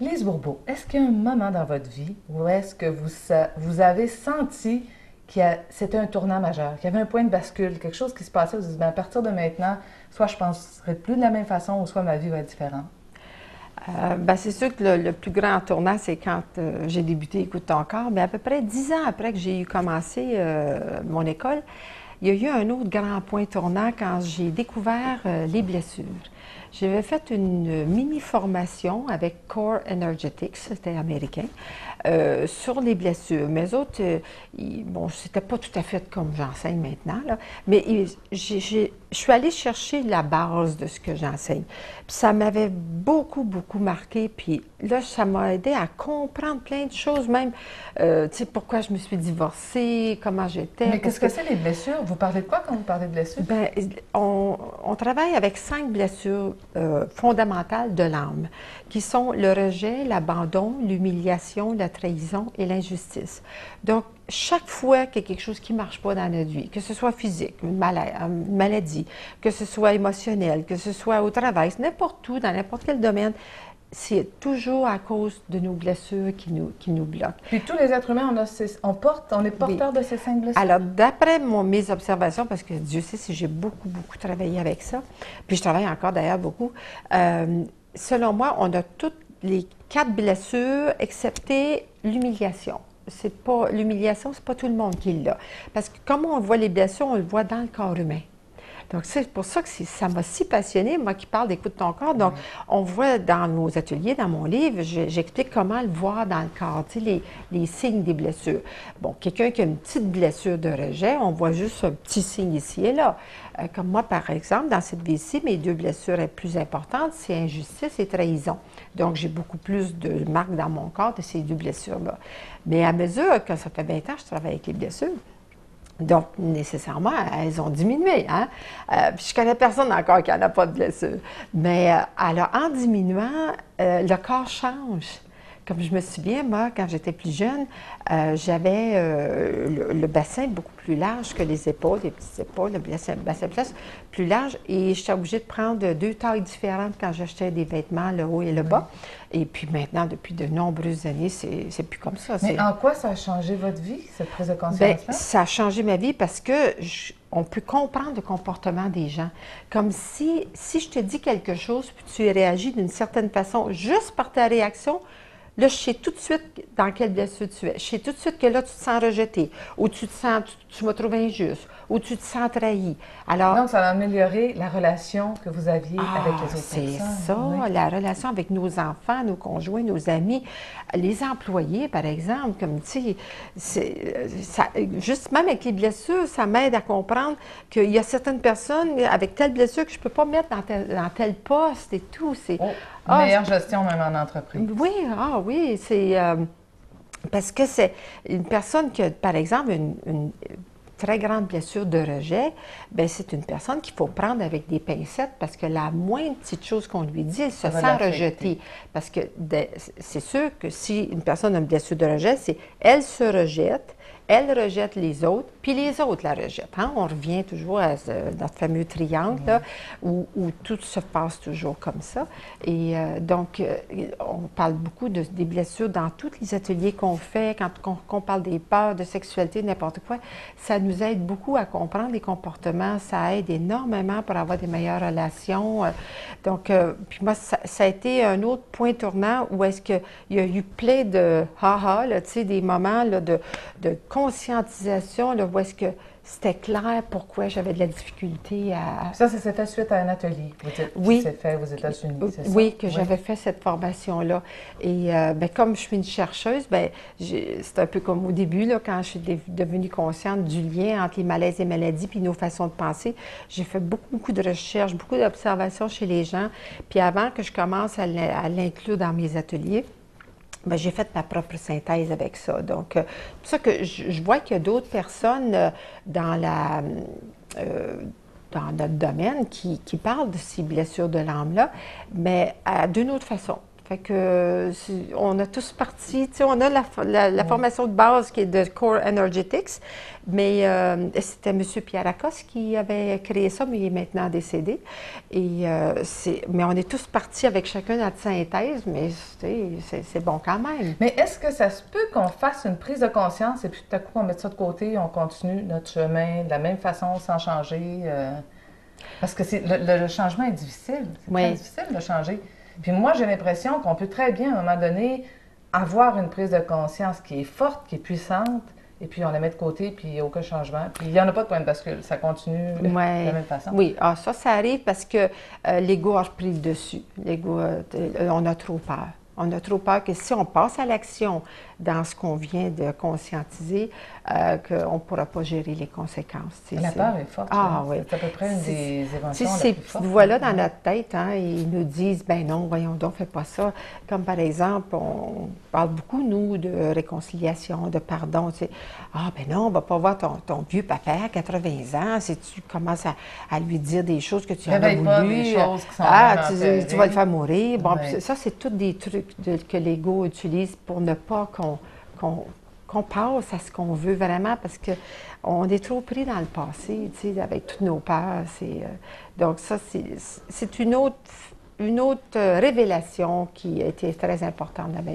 Lise Bourbeau, est-ce qu'il y a un moment dans votre vie où est-ce que vous avez senti c'était un tournant majeur, qu'il y avait un point de bascule, quelque chose qui se passait, vous vous dites, ben, à partir de maintenant, soit je ne penserai plus de la même façon, ou soit ma vie va être différente? C'est sûr que le plus grand tournant, c'est quand j'ai débuté Écoute ton corps, mais à peu près 10 ans après que j'ai commencé mon école, il y a eu un autre grand point tournant quand j'ai découvert les blessures. J'avais fait une mini-formation avec Core Energetics, c'était américain, sur les blessures. Mais autres, bon, c'était pas tout à fait comme j'enseigne maintenant, là, mais je suis allée chercher la base de ce que j'enseigne. Puis ça m'avait beaucoup, beaucoup marqué. Puis là, ça m'a aidé à comprendre plein de choses, même, tu sais, pourquoi je me suis divorcée, comment j'étais. Mais qu'est-ce Parce que que, c'est les blessures? Vous parlez de quoi quand vous parlez de blessures? ben, on travaille avec 5 blessures fondamentales de l'âme, qui sont le rejet, l'abandon, l'humiliation, la trahison et l'injustice. Donc, chaque fois qu'il y a quelque chose qui ne marche pas dans notre vie, que ce soit physique, une maladie, que ce soit émotionnel, que ce soit au travail, n'importe où, dans n'importe quel domaine, c'est toujours à cause de nos blessures qui nous bloquent. Puis tous les êtres humains, on est Oui. porteurs de ces 5 blessures? Alors, d'après mes observations, parce que Dieu sait si j'ai beaucoup, beaucoup travaillé avec ça, puis je travaille encore d'ailleurs beaucoup, selon moi, on a toutes les 4 blessures, excepté l'humiliation. L'humiliation, c'est pas tout le monde qui l'a. Parce que comme on voit les blessures, on le voit dans le corps humain. Donc, c'est pour ça que ça m'a si passionnée, moi qui parle d'Écoute ton corps. Donc, on voit dans nos ateliers, dans mon livre, j'explique comment le voir dans le corps, tu sais, les signes des blessures. Bon, quelqu'un qui a une petite blessure de rejet, on voit juste un petit signe ici et là. Comme moi, par exemple, dans cette vie-ci, mes 2 blessures les plus importantes, c'est injustice et trahison. Donc, j'ai beaucoup plus de marques dans mon corps de ces 2 blessures-là. Mais à mesure que ça fait 20 ans que je travaille avec les blessures, donc, nécessairement, elles ont diminué. Hein? Puis je connais personne encore qui n'a pas de blessure. Mais alors, en diminuant, le corps change. Comme je me souviens, moi, quand j'étais plus jeune, j'avais le bassin beaucoup plus large que les épaules, les petites épaules, le bassin plus large. Et j'étais obligée de prendre 2 tailles différentes quand j'achetais des vêtements, le haut et le bas. Et puis maintenant, depuis de nombreuses années, c'est plus comme ça. Mais en quoi ça a changé votre vie, cette prise de Bien, conscience-là? ça a changé ma vie parce que on peut comprendre le comportement des gens. Comme si je te dis quelque chose, puis tu réagis d'une certaine façon, juste par ta réaction, là, je sais tout de suite dans quelle blessure tu es. Je sais tout de suite que là, tu te sens rejeté, ou tu me trouves injuste, ou tu te sens trahi. Alors, Donc, ça a amélioré la relation que vous aviez avec les autres c'est personnes. ça, Oui. la relation avec nos enfants, nos conjoints, nos amis, les employés, par exemple, comme tu sais, juste même avec les blessures, ça m'aide à comprendre qu'il y a certaines personnes avec telle blessure que je ne peux pas mettre dans tel poste et tout. Oh, Ah, meilleure gestion même en entreprise. oui, oui, c'est parce que c'est une personne qui a, par exemple, une très grande blessure de rejet, bien, c'est une personne qu'il faut prendre avec des pincettes parce que la moindre petite chose qu'on lui dit, elle se Ça va sent l'affecter. rejetée. Parce que c'est sûr que si une personne a une blessure de rejet, c'est elle se rejette, elle rejette les autres, puis les autres la rejettent. Hein? On revient toujours à notre fameux triangle là, où tout se passe toujours comme ça. Et donc, on parle beaucoup des blessures dans tous les ateliers qu'on fait, quand on parle des peurs, de sexualité, n'importe quoi. Ça nous aide beaucoup à comprendre les comportements. Ça aide énormément pour avoir des meilleures relations. Donc, puis moi, ça a été un autre point tournant où est-ce qu'il y a eu plein de ha-ha, tu sais, des moments là, de conscientisation, là, où est-ce que c'était clair pourquoi j'avais de la difficulté à... Ça s'est fait suite à un atelier qui Oui, s'est fait aux États-Unis, c'est ça? oui, que j'avais fait cette formation-là. Et ben, comme je suis une chercheuse, ben, c'est un peu comme au début, là, quand je suis devenue consciente du lien entre les malaises et maladies puis nos façons de penser. J'ai fait beaucoup, beaucoup de recherches, beaucoup d'observations chez les gens. Puis avant que je commence à l'inclure dans mes ateliers, ben, j'ai fait ma propre synthèse avec ça. Donc, c'est pour ça que je vois qu'il y a d'autres personnes dans euh, dans notre domaine qui parlent de ces blessures de l'âme-là, mais d'une autre façon. Fait que on a tous parti, tu sais, on a la formation de base qui est de Core Energetics, mais c'était M. Pierre Lacoste qui avait créé ça, mais il est maintenant décédé. Et mais on est tous partis avec chacun notre synthèse, mais c'est bon quand même. Mais est-ce que ça se peut qu'on fasse une prise de conscience et puis tout à coup on met ça de côté, on continue notre chemin de la même façon sans changer? Parce que le changement est difficile. C'est très difficile de changer. Puis moi, j'ai l'impression qu'on peut très bien, à un moment donné, avoir une prise de conscience qui est forte, qui est puissante, et puis on la met de côté, puis il n'y a aucun changement. Puis il n'y en a pas de point de bascule. Ça continue de la même façon. Oui, ça arrive parce que l'ego a pris le dessus. L'ego, on a trop peur. On a trop peur que si on passe à l'action dans ce qu'on vient de conscientiser, qu'on ne pourra pas gérer les conséquences. La peur est forte. Oui. C'est à peu près une des émotions les plus fortes. Voilà dans notre tête, hein, ils nous disent, ben non, voyons donc, fais pas ça. Comme par exemple, on parle beaucoup, nous, de réconciliation, de pardon. Tu sais. Ah, ben non, on va pas voir ton vieux papa à 80 ans si tu commences à lui dire des choses que tu as voulu. Pas des choses qui sont tu vas le faire mourir. Bon, ça, c'est tous des trucs que l'ego utilise pour ne pas qu'on passe à ce qu'on veut vraiment, parce qu'on est trop pris dans le passé, tu sais, avec toutes nos peurs. Donc ça, c'est une autre révélation qui a été très importante dans ma vie.